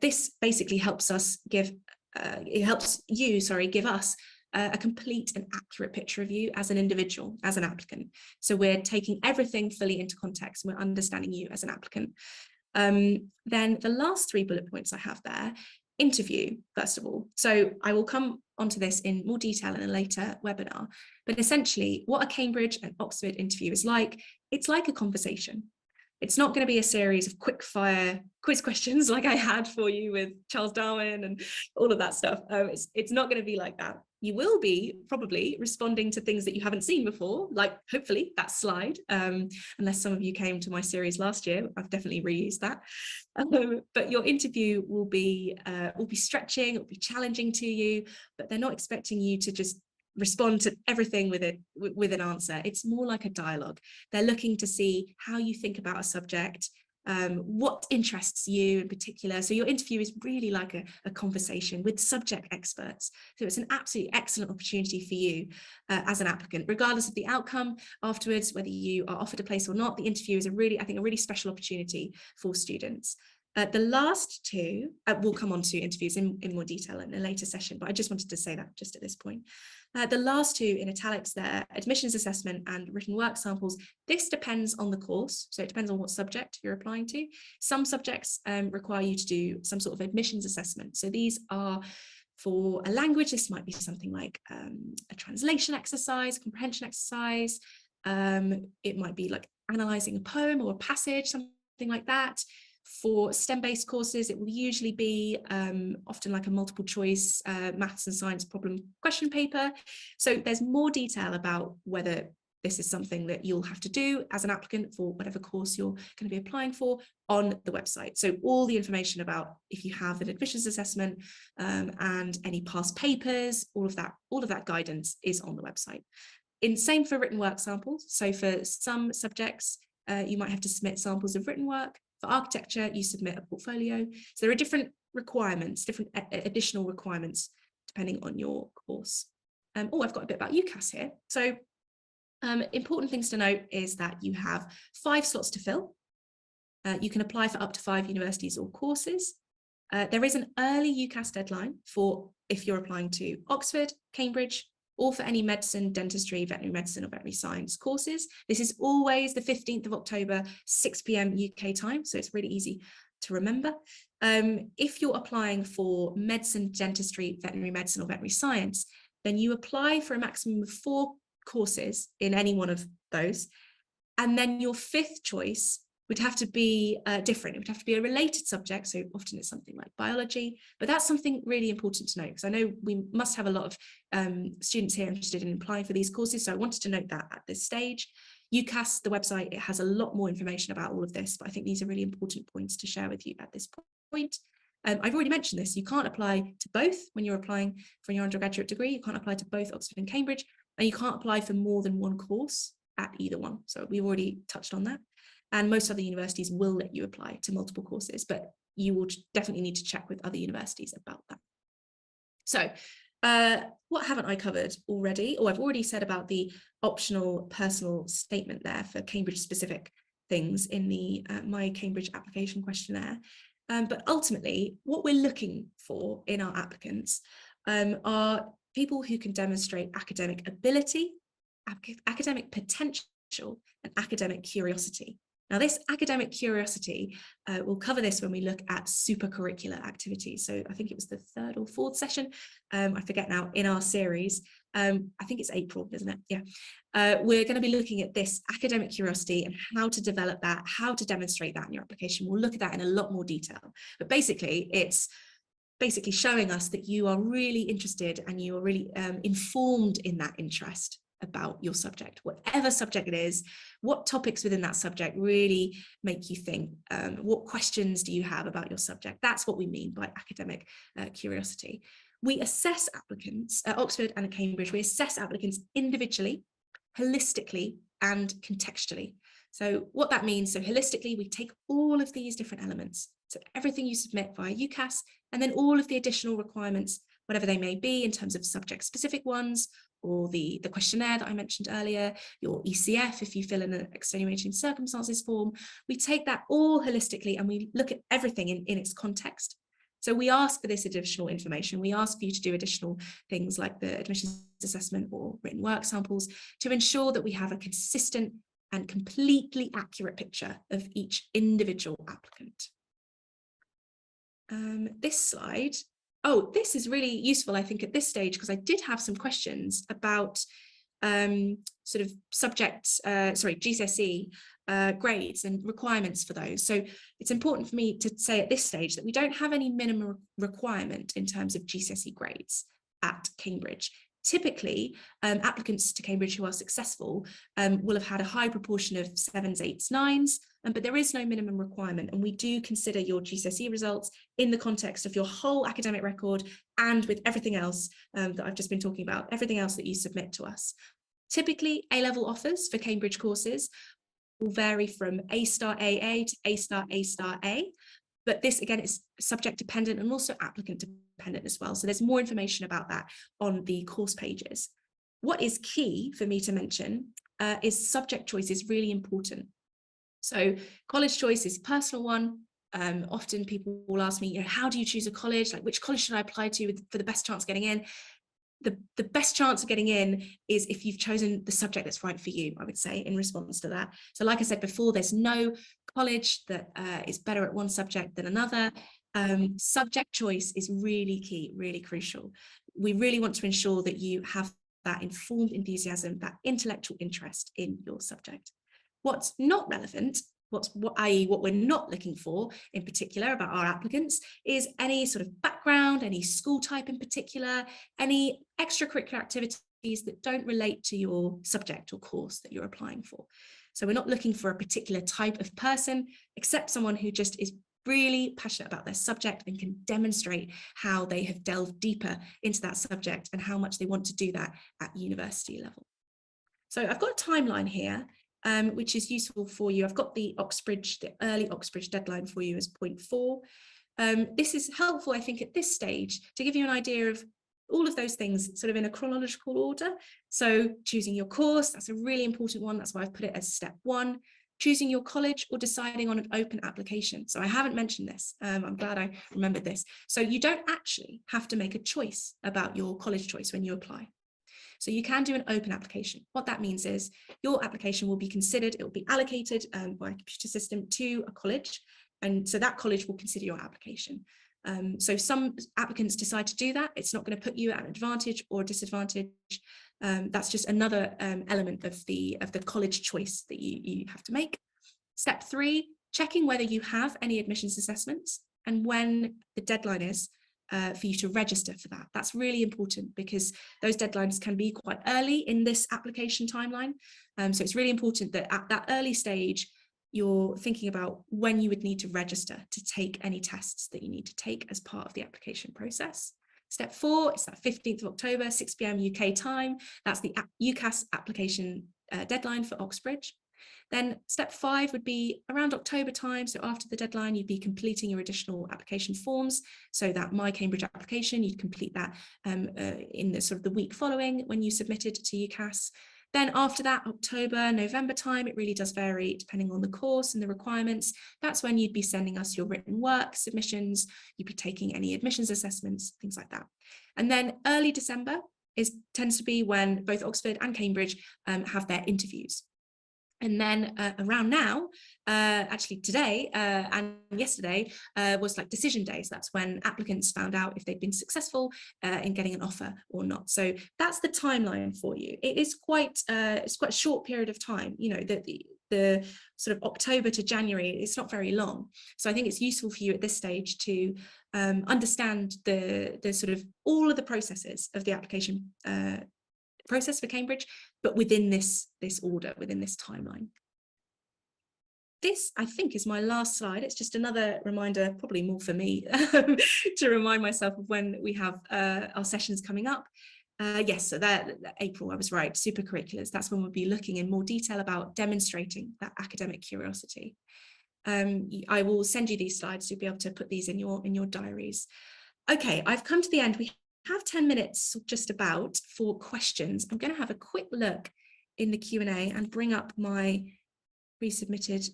This basically helps us give us a complete and accurate picture of you as an individual, as an applicant. So we're taking everything fully into context and we're understanding you as an applicant. Then the last 3 bullet points I have there, interview, first of all. So I will come onto this in more detail in a later webinar, but essentially what a Cambridge and Oxford interview is like, it's like a conversation. It's not going to be a series of quick fire quiz questions like I had for you with Charles Darwin and all of that stuff. It's not going to be like that. You will be probably responding to things that you haven't seen before, like hopefully that slide, unless some of you came to my series last year. I've definitely reused that. But your interview will be stretching, it'll be challenging to you, but they're not expecting you to just respond to everything with an answer. It's more like a dialogue. They're looking to see how you think about a subject, what interests you in particular. So your interview is really like a conversation with subject experts. So it's an absolutely excellent opportunity for you as an applicant, regardless of the outcome afterwards, whether you are offered a place or not. The interview is I think a really special opportunity for students. The last two, we'll come on to interviews in more detail in a later session, but I just wanted to say that just at this point. The last two in italics there, admissions assessment and written work samples, this depends on the course. So it depends on what subject you're applying to. Some subjects require you to do some sort of admissions assessment. So these are for a language, this might be something like a translation exercise, comprehension exercise. It might be like analysing a poem or a passage, something like that. For STEM-based courses, it will usually be often like a multiple choice maths and science problem question paper. So there's more detail about whether this is something that you'll have to do as an applicant for whatever course you're going to be applying for on the website. So all the information about if you have an admissions assessment and any past papers, all of that guidance is on the website. Same for written work samples. So for some subjects, you might have to submit samples of written work. For architecture, you submit a portfolio. So there are different requirements, different additional requirements, depending on your course. I've got a bit about Ucas here. So important things to note is that you have 5 slots to fill. You can apply for up to 5 universities or courses. There is an early Ucas deadline for if you're applying to Oxford, Cambridge, or for any medicine, dentistry, veterinary medicine or veterinary science courses. This is always the 15th of October, 6 p.m. UK time, so it's really easy to remember. If you're applying for medicine, dentistry, veterinary medicine or veterinary science, then you apply for a maximum of 4 courses in any one of those, and then your 5th choice would have to be different. It would have to be a related subject. So often it's something like biology, but that's something really important to note because I know we must have a lot of students here interested in applying for these courses. So I wanted to note that at this stage. Ucas, the website, it has a lot more information about all of this, but I think these are really important points to share with you at this point. I've already mentioned this. You can't apply to both when you're applying for your undergraduate degree. You can't apply to both Oxford and Cambridge, and you can't apply for more than one course at either one. So we've already touched on that. And most other universities will let you apply to multiple courses, but you will definitely need to check with other universities about that. So what haven't I covered already? I've already said about the optional personal statement there for Cambridge specific things in the My Cambridge application questionnaire. But ultimately, what we're looking for in our applicants are people who can demonstrate academic ability, academic potential, and academic curiosity. Now, this academic curiosity, we'll cover this when we look at supercurricular activities. So I think it was the 3rd or 4th session, I forget now, in our series. I think it's April, isn't it? Yeah. We're going to be looking at this academic curiosity and how to develop that, how to demonstrate that in your application. We'll look at that in a lot more detail. But basically, it's showing us that you are really interested and you are really informed in that interest about your subject, whatever subject it is. What topics within that subject really make you think? What questions do you have about your subject? That's what we mean by academic curiosity. We assess applicants at Oxford and at Cambridge. We assess applicants individually, holistically, and contextually. So what that means, so holistically, we take all of these different elements, so everything you submit via Ucas, and then all of the additional requirements, whatever they may be in terms of subject-specific ones, or the questionnaire that I mentioned earlier, your ECF, if you fill in an extenuating circumstances form, we take that all holistically and we look at everything in its context. So we ask for this additional information. We ask for you to do additional things like the admissions assessment or written work samples to ensure that we have a consistent and completely accurate picture of each individual applicant. This slide, this is really useful, I think, at this stage, because I did have some questions about sort of GCSE grades and requirements for those. So it's important for me to say at this stage that we don't have any minimum requirement in terms of GCSE grades at Cambridge. Typically, applicants to Cambridge who are successful will have had a high proportion of 7s, 8s, 9s, but there is no minimum requirement, and we do consider your GCSE results in the context of your whole academic record and with everything else that I've just been talking about, everything else that you submit to us. Typically, A-level offers for Cambridge courses will vary from A star AA to A star A star A. But this, again, is subject dependent and also applicant dependent as well. So there's more information about that on the course pages. What is key for me to mention is subject choice is really important. So college choice is a personal one. Often people will ask me, how do you choose a college? Like, which college should I apply to for the best chance of getting in? The best chance of getting in is if you've chosen the subject that's right for you, I would say, in response to that. So like I said before, there's no college that is better at one subject than another. Subject choice is really key, really crucial. We really want to ensure that you have that informed enthusiasm, that intellectual interest in your subject. What's not relevant, i.e. what we're not looking for in particular about our applicants, is any sort of background, any school type in particular, any extracurricular activities that don't relate to your subject or course that you're applying for. So we're not looking for a particular type of person, except someone who just is really passionate about their subject and can demonstrate how they have delved deeper into that subject and how much they want to do that at university level. So I've got a timeline here, which is useful for you. I've got the early Oxbridge deadline for you as point 4. This is helpful, I think, at this stage to give you an idea of all of those things sort of in a chronological order. So choosing your course, that's a really important one. That's why I've put it as step 1. Choosing your college or deciding on an open application. So I haven't mentioned this. I'm glad I remembered this. So you don't actually have to make a choice about your college choice when you apply. So you can do an open application. What that means is your application will be considered, it will be allocated by a computer system to a college. And so that college will consider your application. So some applicants decide to do that. It's not going to put you at an advantage or disadvantage. That's just another element of the college choice that you have to make. Step 3, checking whether you have any admissions assessments and when the deadline is for you to register for that. That's really important because those deadlines can be quite early in this application timeline. So it's really important that at that early stage, you're thinking about when you would need to register to take any tests that you need to take as part of the application process. Step 4 is that 15th of October, 6 p.m. UK time. That's the Ucas application deadline for Oxbridge. Then step 5 would be around October time. So after the deadline, you'd be completing your additional application forms. So that My Cambridge application, you'd complete that in the sort of the week following when you submitted to Ucas. Then after that, October, November time, it really does vary depending on the course and the requirements. That's when you'd be sending us your written work submissions, you'd be taking any admissions assessments, things like that. And then early December tends to be when both Oxford and Cambridge have their interviews. And then around now, actually today and yesterday was like decision days. That's when applicants found out if they'd been successful in getting an offer or not. So that's the timeline for you. It is it's quite a short period of time. You know, the sort of October to January, it's not very long. So I think it's useful for you at this stage to understand the sort of all of the processes of the application process for Cambridge, but within this order, within this timeline. This, I think, is my last slide. It's just another reminder, probably more for me, to remind myself of when we have our sessions coming up. Yes, so that April, I was right, supercurriculars. That's when we'll be looking in more detail about demonstrating that academic curiosity. I will send you these slides to be able to put these in your diaries. Okay, I've come to the end. We have 10 minutes just about for questions. I'm going to have a quick look in the Q&A and bring up my pre-submitted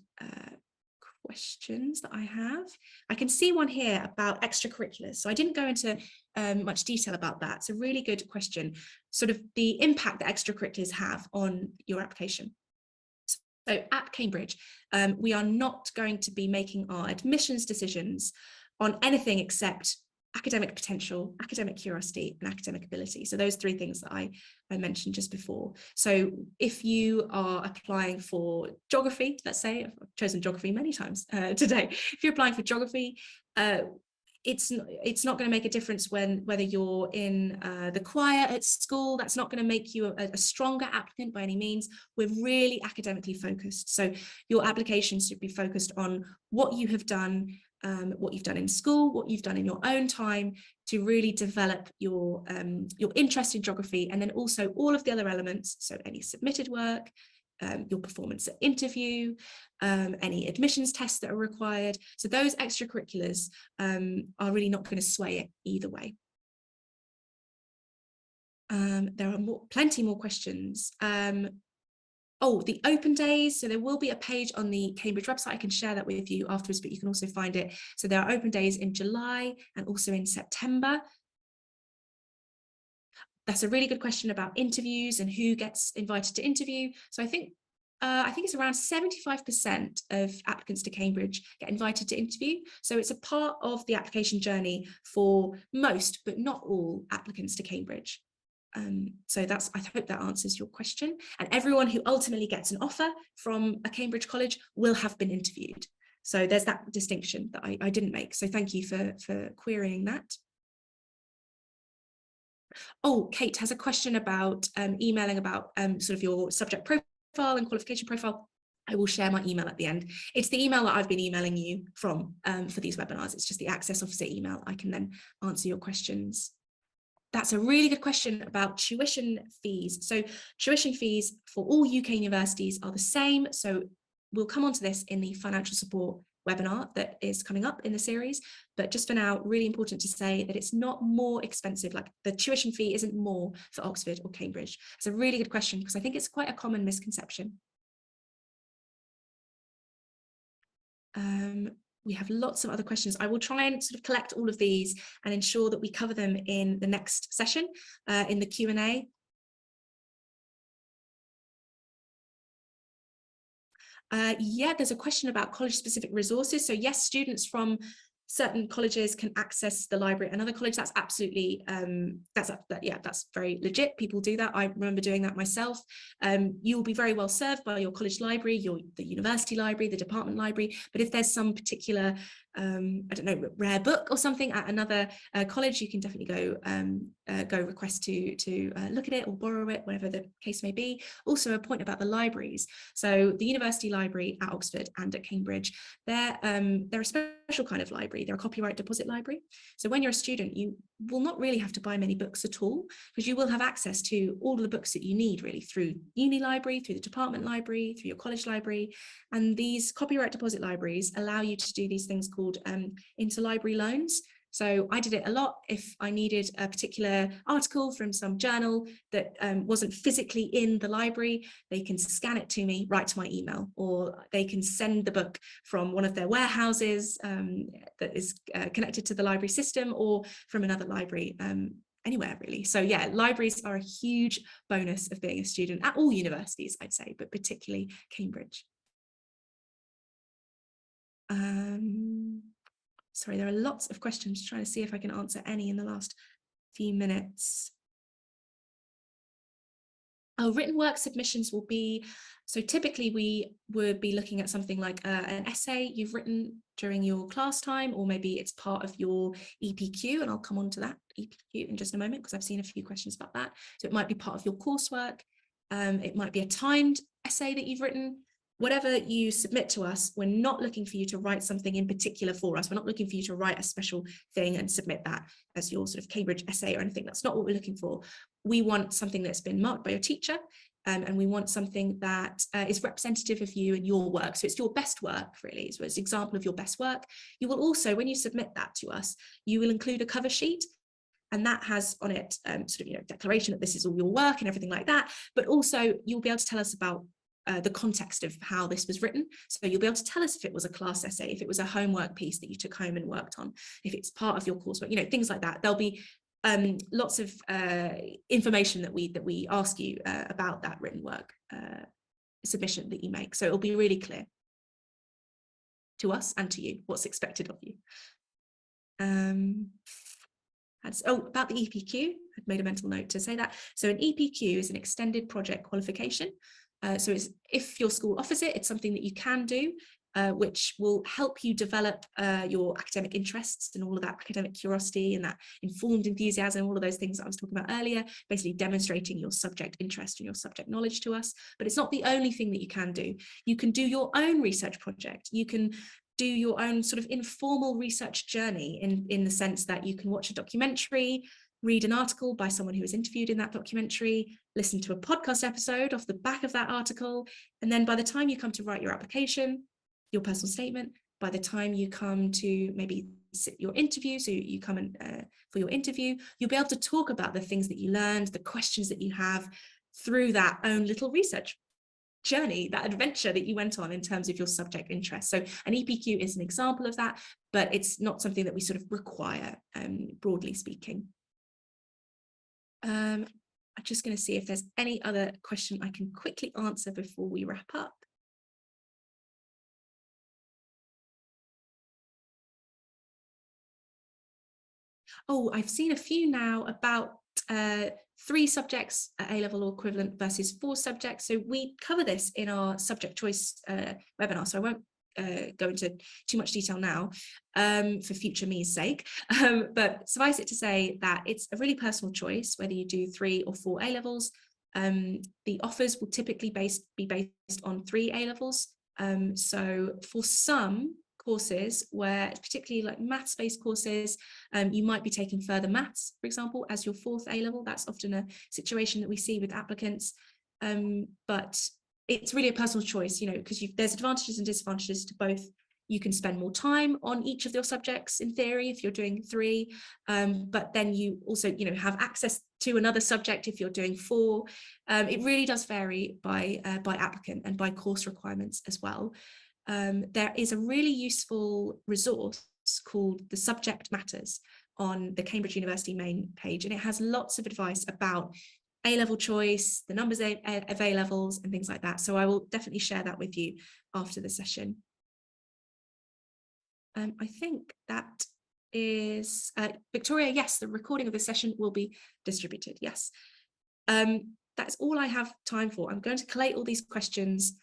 questions that I have. I can see one here about extracurriculars. So I didn't go into much detail about that. It's a really good question, sort of the impact that extracurriculars have on your application. So at Cambridge, we are not going to be making our admissions decisions on anything except academic potential, academic curiosity, and academic ability. So those 3 things that I mentioned just before. So if you are applying for geography, let's say, I've chosen geography many times today. If you're applying for geography, it's not going to make a difference whether you're in the choir at school. That's not going to make you a stronger applicant by any means. We're really academically focused. So your application should be focused on what you have done, what you've done in school, what you've done in your own time to really develop your interest in geography, and then also all of the other elements. So any submitted work, your performance at interview, any admissions tests that are required. So those extracurriculars are really not going to sway it either way. There are plenty more questions. Oh, the open days. So there will be a page on the Cambridge website. I can share that with you afterwards, but you can also find it. So there are open days in July and also in September. That's a really good question about interviews and who gets invited to interview. So I think it's around 75% of applicants to Cambridge get invited to interview. So it's a part of the application journey for most, but not all applicants to Cambridge. So I hope that answers your question. And everyone who ultimately gets an offer from a Cambridge college will have been interviewed. So there's that distinction that I didn't make. So thank you for querying that. Oh, Kate has a question about emailing about sort of your subject profile and qualification profile. I will share my email at the end. It's the email that I've been emailing you from for these webinars. It's just the Access Officer email. I can then answer your questions. That's a really good question about tuition fees. So tuition fees for all UK universities are the same. So we'll come on to this in the financial support webinar that is coming up in the series. But just for now, really important to say that it's not more expensive. Like the tuition fee isn't more for Oxford or Cambridge. It's a really good question because I think it's quite a common misconception. We have lots of other questions. I will try and sort of collect all of these and ensure that we cover them in the next session in the Q&A. Yeah, there's a question about college-specific resources. So yes, students from certain colleges can access the library. Another college, that's absolutely, that's very legit. People do that. I remember doing that myself. You will be very well served by your college library, the university library, the department library. But if there's some particular, I don't know, rare book or something at another college, you can definitely go request to look at it or borrow it, whatever the case may be. Also, a point about the libraries. So the university library at Oxford and at Cambridge, they're a special kind of library. They're a copyright deposit library. So when you're a student, you will not really have to buy many books at all because you will have access to all of the books that you need really through uni library, through the department library, through your college library. And these copyright deposit libraries allow you to do these things called interlibrary loans. So I did it a lot. If I needed a particular article from some journal that wasn't physically in the library, they can scan it to me right to my email, or they can send the book from one of their warehouses that is connected to the library system, or from another library, anywhere really. So yeah, libraries are a huge bonus of being a student at all universities, I'd say, but particularly Cambridge. Sorry, there are lots of questions, trying to see if I can answer any in the last few minutes. Oh, written work submissions will be, so typically we would be looking at something like an essay you've written during your class time, or maybe it's part of your EPQ, and I'll come on to that EPQ in just a moment because I've seen a few questions about that. So it might be part of your coursework. It might be a timed essay that you've written. Whatever you submit to us, we're not looking for you to write something in particular for us. We're not looking for you to write a special thing and submit that as your sort of Cambridge essay or anything. That's not what we're looking for. We want something that's been marked by your teacher, and we want something that is representative of you and your work. So it's your best work, really. So it's an example of your best work. You will also, when you submit that to us, you will include a cover sheet. And that has on it sort of, declaration that this is all your work and everything like that. But also you'll be able to tell us about the context of how this was written. So you'll be able to tell us if it was a class essay, if it was a homework piece that you took home and worked on, if it's part of your coursework, things like that. There'll be lots of information that we ask you about that written work submission that you make. So it'll be really clear to us and to you what's expected of you. About the EPQ, I'd made a mental note to say that. So an EPQ is an extended project qualification. So if your school offers it, it's something that you can do, which will help you develop your academic interests and all of that academic curiosity and that informed enthusiasm, all of those things that I was talking about earlier, basically demonstrating your subject interest and your subject knowledge to us. But it's not the only thing that you can do. You can do your own research project. You can do your own sort of informal research journey in the sense that you can watch a documentary, read an article by someone who was interviewed in that documentary, listen to a podcast episode off the back of that article, and then by the time you come to write your application, your personal statement, by the time you come to maybe your interview, so you come in for your interview, you'll be able to talk about the things that you learned, the questions that you have through that own little research journey, that adventure that you went on in terms of your subject interest. So an EPQ is an example of that, but it's not something that we sort of require, broadly speaking. I'm just going to see if there's any other question I can quickly answer before we wrap up. Oh, I've seen a few now about 3 subjects at A-level or equivalent versus 4 subjects. So we cover this in our subject choice webinar, so I won't go into too much detail now for future me's sake, but suffice it to say that it's a really personal choice whether you do 3 or 4 A-levels. The offers will typically be based on 3 A-levels. So for some courses, where particularly like maths-based courses, you might be taking further maths, for example, as your 4th A-level. That's often a situation that we see with applicants, but it's really a personal choice, because there's advantages and disadvantages to both. You can spend more time on each of your subjects in theory if you're doing 3, but then you also have access to another subject if you're doing 4. It really does vary by applicant and by course requirements as well. There is a really useful resource called The Subject Matters on the Cambridge University main page, and it has lots of advice about A-level choice, the numbers of A-levels and things like that. So I will definitely share that with you after the session. I think that is Victoria. Yes, the recording of the session will be distributed. Yes, that's all I have time for. I'm going to collate all these questions,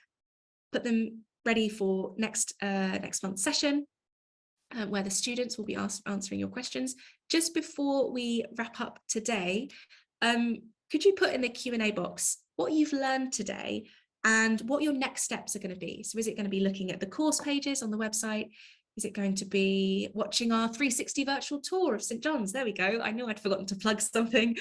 put them ready for next month's session, where the students will be answering your questions. Just before we wrap up today, could you put in the Q&A box what you've learned today and what your next steps are going to be? So is it going to be looking at the course pages on the website? Is it going to be watching our 360 virtual tour of St John's? There we go. I knew I'd forgotten to plug something.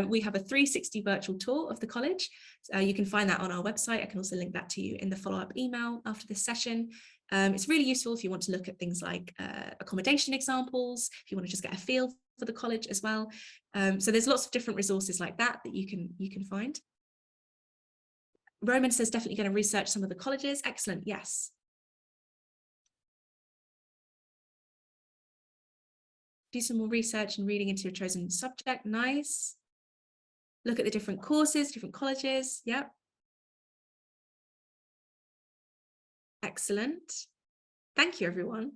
We have a 360 virtual tour of the college. You can find that on our website. I can also link that to you in the follow-up email after this session. It's really useful if you want to look at things like accommodation examples, if you want to just get a feel for the college as well. So there's lots of different resources like that you can find. Roman says definitely going to research some of the colleges. Excellent. Yes. Do some more research and reading into your chosen subject. Nice. Look at the different courses, different colleges. Yep. Excellent. Thank you, everyone.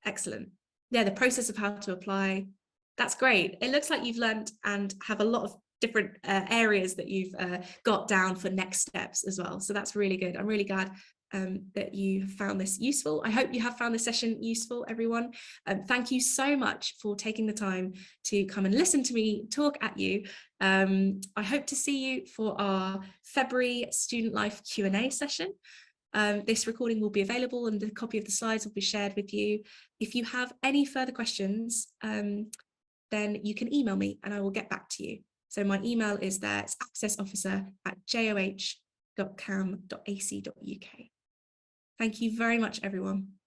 Excellent. Yeah, the process of how to apply. That's great. It looks like you've learned and have a lot of different areas that you've got down for next steps as well. So that's really good. I'm really glad that you found this useful. I hope you have found this session useful, everyone. Thank you so much for taking the time to come and listen to me talk at you. I hope to see you for our February Student Life Q&A session. This recording will be available and a copy of the slides will be shared with you. If you have any further questions, then you can email me and I will get back to you. So my email is there, it's accessofficer@joh.cam.ac.uk. Thank you very much, everyone.